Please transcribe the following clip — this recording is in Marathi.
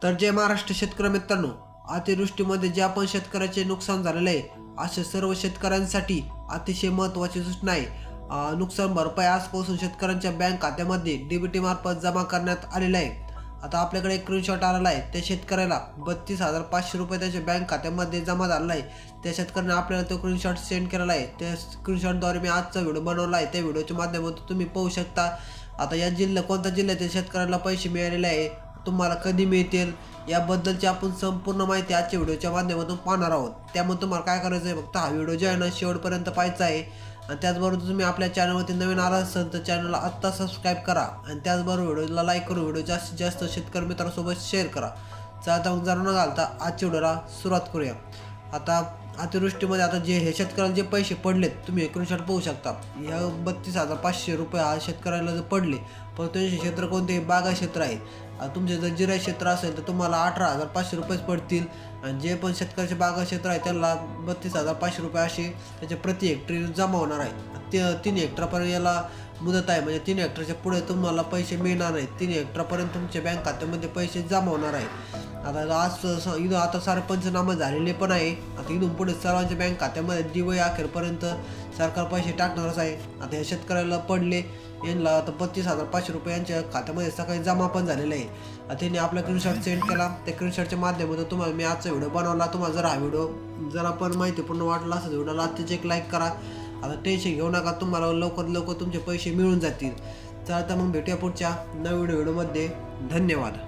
तर जय महाराष्ट्र शेतकरी मित्रांनो, अतिवृष्टीमध्ये ज्या पण शेतकऱ्याचे नुकसान झालेले आहे अशा सर्व शेतकऱ्यांसाठी अतिशय महत्त्वाची सूचना आहे. नुकसान भरपाई आजपासून शेतकऱ्यांच्या बँक खात्यामध्ये डीबीटी मार्फत जमा करण्यात आलेला आहे. आता आपल्याकडे एक स्क्रीनशॉट आलेला आहे. त्या शेतकऱ्याला 32,500 रुपये त्याच्या बँक खात्यामध्ये जमा झालेला आहे. त्या शेतकऱ्याने आपल्याला तो स्क्रीनशॉट सेंड केलेला आहे. त्या स्क्रीनशॉटद्वारे मी आजचा व्हिडिओ बनवला आहे. त्या व्हिडिओच्या माध्यमातून तुम्ही पाहू शकता आता या कोणत्या जिल्ह्यातील शेतकऱ्याला पैसे मिळालेले आहे, तुम्हाला कधी मिळतील याबद्दलची आपण संपूर्ण माहिती आजच्या व्हिडिओच्या माध्यमातून पाहणार आहोत. त्यामुळे तुम्हाला काय करायचं आहे, फक्त हा व्हिडिओ जो आहे ना शेवटपर्यंत पाहायचा आहे. आणि त्याचबरोबर तुम्ही आपल्या चॅनलवरती नवीन आला असाल तर चॅनलला आत्ता सबस्क्राईब करा आणि त्याचबरोबर व्हिडिओला लाईक करून व्हिडिओ जास्तीत जास्त शेतकरी मित्रांसोबत शेअर करा. चला मग जरा न घालता आजच्या व्हिडिओला सुरुवात करूया. आता अतिवृष्टीमध्ये आता हे शेतकऱ्याला जे पैसे पडलेत तुम्ही स्क्रीनशॉट पाहू शकता. या 32,500 रुपये हा शेतकऱ्याला जर पडले, पण त्यांचे क्षेत्र कोणते बागा क्षेत्र आहे. तुमचे जर जिरायत क्षेत्र असेल तर तुम्हाला 18,500 रुपयेच पडतील. आणि जे पण शेतकऱ्याचे बागा क्षेत्र आहे त्यांना 32,500 रुपये असे त्याचे प्रति हेक्टरी जमा होणार आहे. 3 हेक्टरपर्यंत याला मुदत आहे, म्हणजे 3 हेक्टरच्या पुढे तुम्हाला पैसे मिळणार नाहीत. 3 हेक्टरपर्यंत तुमच्या बँक खात्यामध्ये पैसे जमा होणार आहे. आता सारे पंचनामे झालेले पण आहे. आता इथून पुढे सर्वांच्या बँक खात्यामध्ये दिवाळी अखेरपर्यंत सरकार पैसे टाकणारच आहे. आता या शेतकऱ्याला पडले यांना आता 32,500 रुपये यांच्या खात्यामध्ये सकाळी जमा पण झालेले आहे. त्यांनी आपला स्क्रीनशॉट सेंड केला. त्या स्क्रीनशॉटच्या माध्यमातून तुम्हाला मी आजचा व्हिडिओ बनवला. तुम्हाला जर हा व्हिडिओ जरा पण माहितीपूर्ण वाटला असेल व्हिडिओला आत्ताच एक लाईक करा. आता टेन्शन घेऊ नका, तुम्हाला लवकरात लवकर तुमचे पैसे मिळून जातील. चला तर मग भेटूया पुढच्या नवीन व्हिडिओमध्ये. धन्यवाद.